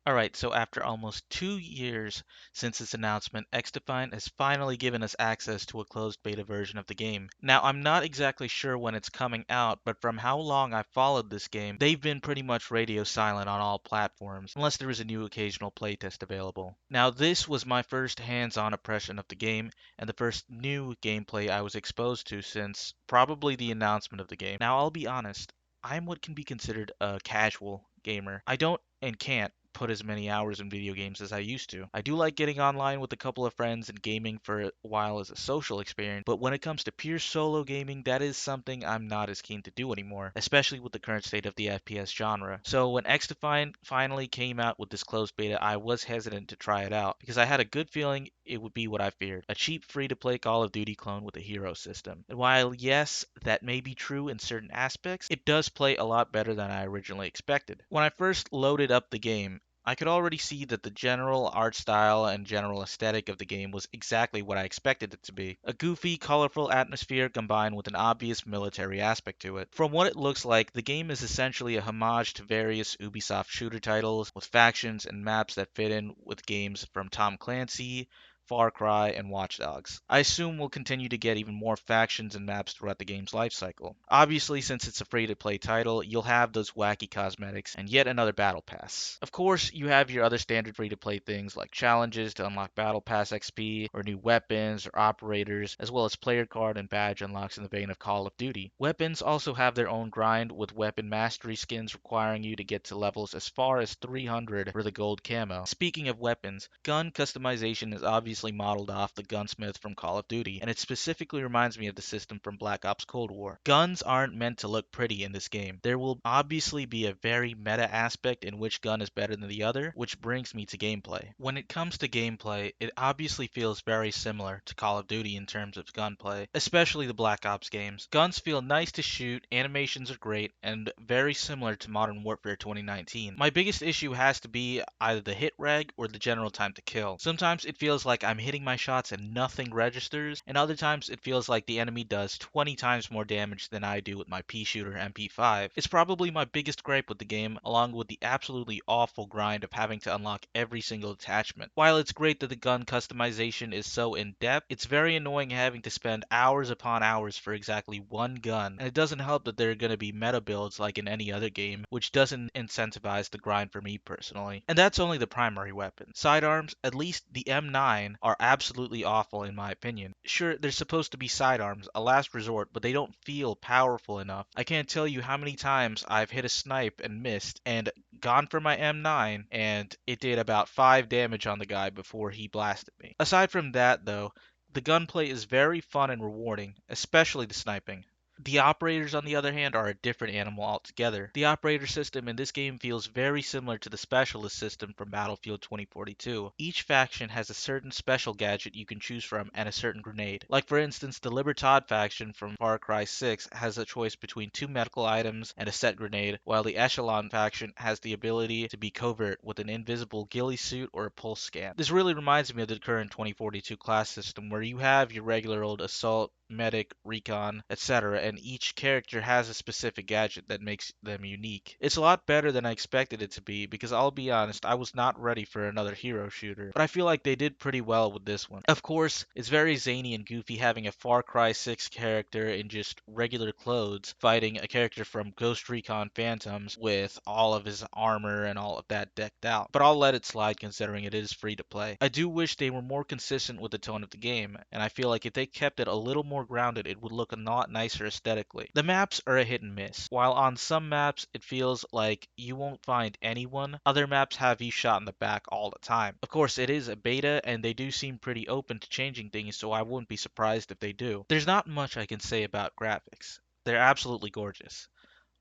Alright, so after almost 2 years since its announcement, xDefiant has finally given us access to a closed beta version of the game. Now, I'm not exactly sure when it's coming out, but from how long I've followed this game, they've been pretty much radio silent on all platforms, unless there is a new occasional playtest available. Now, this was my first hands-on impression of the game, and the first new gameplay I was exposed to since probably the announcement of the game. Now, I'll be honest, I'm what can be considered a casual gamer. I don't and can't put as many hours in video games as I used to. I do like getting online with a couple of friends and gaming for a while as a social experience, but when it comes to pure solo gaming, that is something I'm not as keen to do anymore, especially with the current state of the FPS genre. So when XDefiant finally came out with this closed beta, I was hesitant to try it out because I had a good feeling it would be what I feared, a cheap free-to-play Call of Duty clone with a hero system. And while yes, that may be true in certain aspects, it does play a lot better than I originally expected. When I first loaded up the game, I could already see that the general art style and general aesthetic of the game was exactly what I expected it to be. A goofy, colorful atmosphere combined with an obvious military aspect to it. From what it looks like, the game is essentially a homage to various Ubisoft shooter titles, with factions and maps that fit in with games from Tom Clancy, Far Cry, and Watch Dogs. I assume we'll continue to get even more factions and maps throughout the game's lifecycle. Obviously, since it's a free-to-play title, you'll have those wacky cosmetics and yet another battle pass. Of course, you have your other standard free-to-play things like challenges to unlock battle pass XP, or new weapons or operators, as well as player card and badge unlocks in the vein of Call of Duty. Weapons also have their own grind, with weapon mastery skins requiring you to get to levels as far as 300 for the gold camo. Speaking of weapons, gun customization is obviously modeled off the gunsmith from Call of Duty, and it specifically reminds me of the system from Black Ops Cold War. Guns aren't meant to look pretty in this game. There will obviously be a very meta aspect in which gun is better than the other, which brings me to gameplay. When it comes to gameplay, it obviously feels very similar to Call of Duty in terms of gunplay, especially the Black Ops games. Guns feel nice to shoot, animations are great, and very similar to Modern Warfare 2019. My biggest issue has to be either the hit reg or the general time to kill. Sometimes it feels like I'm hitting my shots and nothing registers, and other times it feels like the enemy does 20 times more damage than I do with my pea shooter MP5. It's probably my biggest gripe with the game, along with the absolutely awful grind of having to unlock every single attachment. While it's great that the gun customization is so in-depth, it's very annoying having to spend hours upon hours for exactly one gun, and it doesn't help that there are going to be meta builds like in any other game, which doesn't incentivize the grind for me personally. And that's only the primary weapon. Sidearms, at least the M9, are absolutely awful in my opinion. Sure, they're supposed to be sidearms, a last resort, but they don't feel powerful enough. I can't tell you how many times I've hit a snipe and missed, and gone for my M9, and it did about 5 damage on the guy before he blasted me. Aside from that, though, the gunplay is very fun and rewarding, especially the sniping. The operators, on the other hand, are a different animal altogether. The operator system in this game feels very similar to the specialist system from Battlefield 2042. Each faction has a certain special gadget you can choose from and a certain grenade. Like for instance, the Libertad faction from Far Cry 6 has a choice between 2 medical items and a set grenade, while the Echelon faction has the ability to be covert with an invisible ghillie suit or a pulse scan. This really reminds me of the current 2042 class system where you have your regular old assault, medic, recon, etc., and each character has a specific gadget that makes them unique. It's a lot better than I expected it to be because I'll be honest, I was not ready for another hero shooter, but I feel like they did pretty well with this one. Of course, it's very zany and goofy having a Far Cry 6 character in just regular clothes fighting a character from Ghost Recon Phantoms with all of his armor and all of that decked out, but I'll let it slide considering it is free to play. I do wish they were more consistent with the tone of the game, and I feel like if they kept it a little more grounded, it would look a lot nicer aesthetically. The maps are a hit and miss. While on some maps it feels like you won't find anyone, other maps have you shot in the back all the time. Of course, it is a beta, and they do seem pretty open to changing things, so I wouldn't be surprised if they do. There's not much I can say about graphics. They're absolutely gorgeous.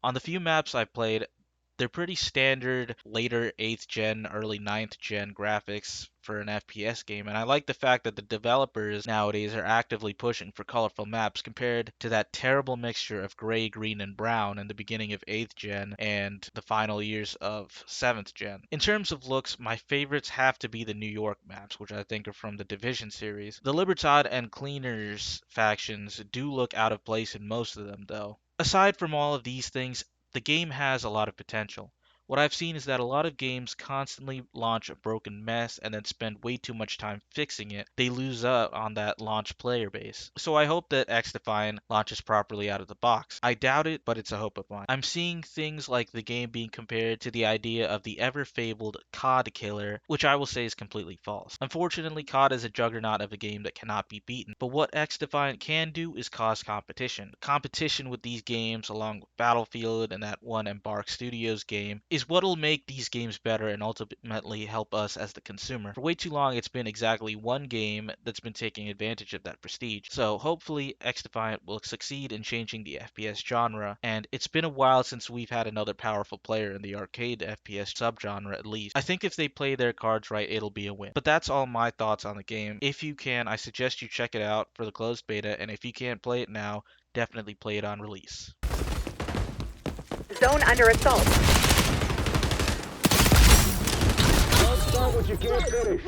On the few maps I've played, they're pretty standard later 8th gen, early 9th gen graphics for an FPS game, and I like the fact that the developers nowadays are actively pushing for colorful maps compared to that terrible mixture of gray, green, and brown in the beginning of 8th gen and the final years of 7th gen. In terms of looks, my favorites have to be the New York maps, which I think are from the Division series. The Libertad and Cleaners factions do look out of place in most of them, though. Aside from all of these things, the game has a lot of potential. What I've seen is that a lot of games constantly launch a broken mess and then spend way too much time fixing it. They lose out on that launch player base. So I hope that xDefiant launches properly out of the box. I doubt it, but it's a hope of mine. I'm seeing things like the game being compared to the idea of the ever fabled COD killer, which I will say is completely false. Unfortunately, COD is a juggernaut of a game that cannot be beaten, but what xDefiant can do is cause competition. Competition with these games, along with Battlefield and that one Embark Studios game, is what'll make these games better and ultimately help us as the consumer. For way too long, it's been exactly one game that's been taking advantage of that prestige. So hopefully, xDefiant will succeed in changing the FPS genre, and it's been a while since we've had another powerful player in the arcade FPS subgenre at least. I think if they play their cards right, it'll be a win. But that's all my thoughts on the game. If you can, I suggest you check it out for the closed beta, and if you can't play it now, definitely play it on release. Zone under assault. Don't start what you can't finish.